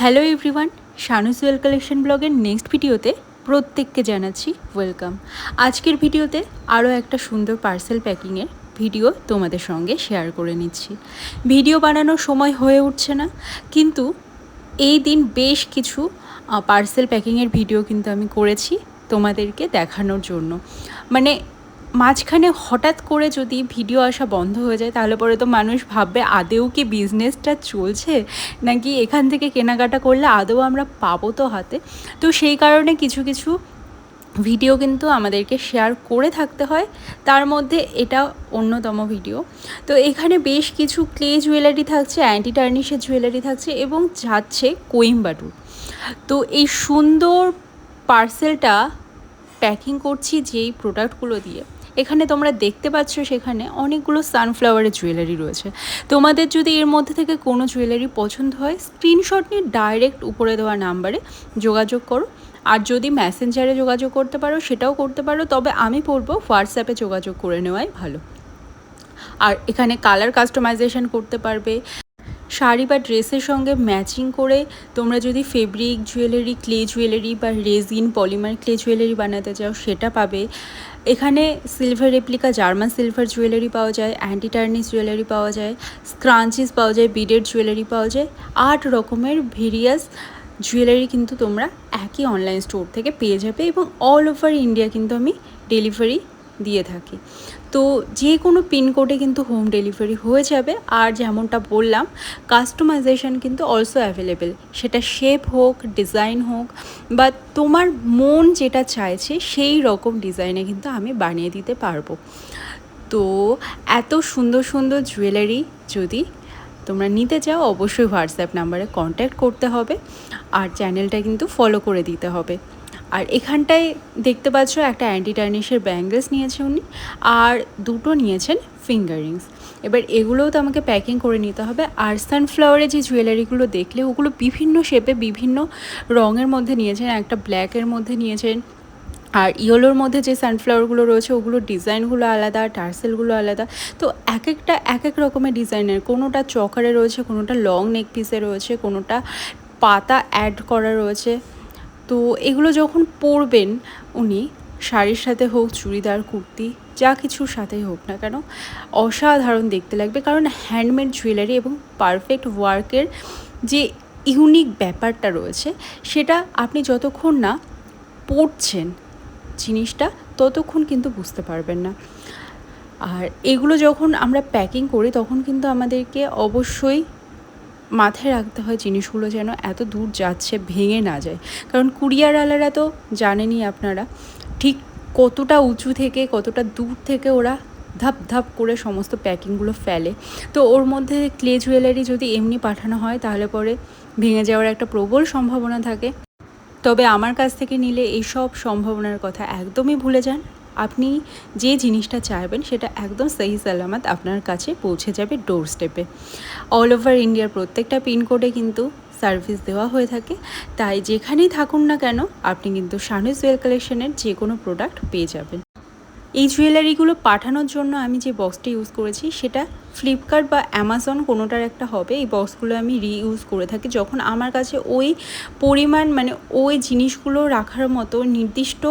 Hello everyone, শানুস well collection ব্লগের next ভিডিওতে প্রত্যেককে জানাচ্ছি ওয়েলকাম। আজকের ভিডিওতে আরও একটা সুন্দর পার্সেল প্যাকিংয়ের ভিডিও তোমাদের সঙ্গে শেয়ার করে নিচ্ছি। ভিডিও বানানোর সময় হয়ে উঠছে না, কিন্তু এই দিন বেশ কিছু পার্সেল প্যাকিংয়ের ভিডিও কিন্তু আমি করেছি তোমাদেরকে দেখানোর জন্য। মানে মাঝখানে হঠাৎ করে যদি ভিডিও আসা বন্ধ হয়ে যায় তাহলে পরে তো মানুষ ভাববে আদৌ কি বিজনেসটা চলছে, নাকি এখান থেকে কেনাকাটা করলে আদৌ আমরা পাবো তো হাতে। তো সেই কারণে কিছু কিছু ভিডিও কিন্তু আমাদেরকে শেয়ার করে থাকতে হয়, তার মধ্যে এটা অন্যতম ভিডিও। তো এখানে বেশ কিছু ক্লে জুয়েলারি থাকছে, অ্যান্টি টার্নিশের জুয়েলারি থাকছে এবং যাচ্ছে কোয়েম্বাটুর। তো এই সুন্দর পার্সেলটা প্যাকিং করছি যেই প্রোডাক্টগুলো দিয়ে, এখানে তোমরা দেখতে পাচ্ছ সেখানে অনেকগুলো সানফ্লাওয়ারের জুয়েলারি রয়েছে। তোমাদের যদি এর মধ্যে থেকে কোনো জুয়েলারি পছন্দ হয়, স্ক্রিনশট নিয়ে ডাইরেক্ট উপরে দেওয়া নাম্বারে যোগাযোগ করো। আর যদি মেসেঞ্জারে যোগাযোগ করতে পারো সেটাও করতে পারো, তবে আমি বলবো হোয়াটসঅ্যাপে যোগাযোগ করে নেওয়াই ভালো। আর এখানে কালার কাস্টমাইজেশন করতে পারবে, শাড়ি বা ড্রেসের সঙ্গে ম্যাচিং করে তোমরা যদি ফেব্রিক জুয়েলারি, ক্লে জুয়েলারি বা রেজিন পলিমার ক্লে জুয়েলারি বানাতে চাও সেটা পাবে। এখানে silver replica German silver jewellery পাওয়া যায়, অ্যান্টি টার্নিশ জুয়েলারি পাওয়া যায়, স্ক্রাঞ্চিস পাওয়া যায়, বিডেড জুয়েলারি পাওয়া যায়। 8 রকমের ভেরিয়াস জুয়েলারি কিন্তু তোমরা একই অনলাইন স্টোর থেকে পেয়ে যাবে এবং অল ওভার ইন্ডিয়া কিন্তু আমি ডেলিভারি দিয়ে থাকি। তো যে কোনো পিনকোডে কিন্তু হোম ডেলিভারি হয়ে যাবে। আর যেমনটা বললাম, কাস্টমাইজেশন কিন্তু অলসো অ্যাভেলেবেল, সেটা শেপ হোক, ডিজাইন হোক, বা তোমার মন যেটা চাইছে সেই রকম ডিজাইনে কিন্তু আমি বানিয়ে দিতে পারবো। তো এত সুন্দর সুন্দর জুয়েলারি যদি তোমরা নিতে চাও অবশ্যই হোয়াটসঅ্যাপ নাম্বারে কন্ট্যাক্ট করতে হবে, আর চ্যানেলটা কিন্তু ফলো করে দিতে হবে। আর এখানটায় দেখতে পাচ্ছ একটা অ্যান্টি টার্নিশের ব্যাঙ্গলস নিয়েছে উনি, আর দুটো নিয়েছেন ফিঙ্গার রিংস। এবার এগুলোও তো আমাকে প্যাকিং করে নিতে হবে। আর সানফ্লাওয়ারের যে জুয়েলারিগুলো দেখলে ওগুলো বিভিন্ন শেপে বিভিন্ন রঙের মধ্যে নিয়েছেন, একটা ব্ল্যাকের মধ্যে নিয়েছেন, আর ইয়েলোর মধ্যে যে সানফ্লাওয়ারগুলো রয়েছে ওগুলোর ডিজাইনগুলো আলাদা, টার্সেলগুলো আলাদা। তো এক একটা এক এক রকমের ডিজাইনের, কোনোটা চকারে রয়েছে, কোনোটা লং নেক পিসে রয়েছে, কোনোটা পাতা অ্যাড করা রয়েছে। তো এগুলো যখন পরবেন উনি, শাড়ির সাথে হোক, চুড়িদার, কুর্তি, যা কিছুর সাথেই হোক না কেন, অসাধারণ দেখতে লাগবে। কারণ হ্যান্ডমেড জুয়েলারি এবং পারফেক্ট ওয়ার্কের যে ইউনিক ব্যাপারটা রয়েছে সেটা আপনি যতক্ষণ না পরছেন জিনিসটা ততক্ষণ কিন্তু বুঝতে পারবেন না। আর এগুলো যখন আমরা প্যাকিং করি তখন কিন্তু আমাদেরকে অবশ্যই মাথায় রাখতে হয় জিনিসগুলো যেন এত দূর যাচ্ছে ভেঙে না যায়। কারণ কুরিয়ারওয়ালারা তো জানেনই আপনারা ঠিক কতটা উঁচু থেকে কতটা দূর থেকে ওরা ধাপ ধাপ করে সমস্ত প্যাকিংগুলো ফেলে। তো ওর মধ্যে ক্লে জুয়েলারি যদি এমনি পাঠানো হয় তাহলে পরে ভেঙে যাওয়ার একটা প্রবল সম্ভাবনা থাকে। তবে আমার কাছ থেকে নিলে এইসব সম্ভাবনার কথা একদমই ভুলে যান। আপনি যে জিনিসটা চাইবেন সেটা একদম সহি সালামত আপনার কাছে পৌঁছে যাবে ডোর স্টেপে। অল ওভার ইন্ডিয়ার প্রত্যেকটা পিনকোডে কিন্তু সার্ভিস দেওয়া হয়ে থাকে, তাই যেখানেই থাকুন না কেন আপনি কিন্তু শানুস ওয়েল কালেকশনের যে কোনো প্রোডাক্ট পেয়ে যাবেন। এই জুয়েলারিগুলো পাঠানোর জন্য আমি যে বক্সটা ইউজ করেছি সেটা ফ্লিপকার্ট বা অ্যামাজন কোনোটার একটা হবে। এই বক্সগুলো আমি রিইউজ করে থাকি যখন আমার কাছে ওই পরিমাণ মানে ওই জিনিসগুলো রাখার মতো নির্দিষ্ট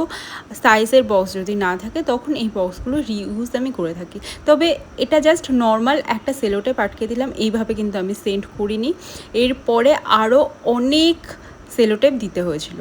সাইজের বক্স যদি না থাকে তখন এই বক্সগুলো রিইউজ আমি করে থাকি। তবে এটা জাস্ট নর্মাল একটা সেলোটে পাঠিয়ে দিলাম, এইভাবে কিন্তু আমি সেন্ড করিনি। এরপরে আরও অনেক সেলোটেপ দিতে হয়েছিল।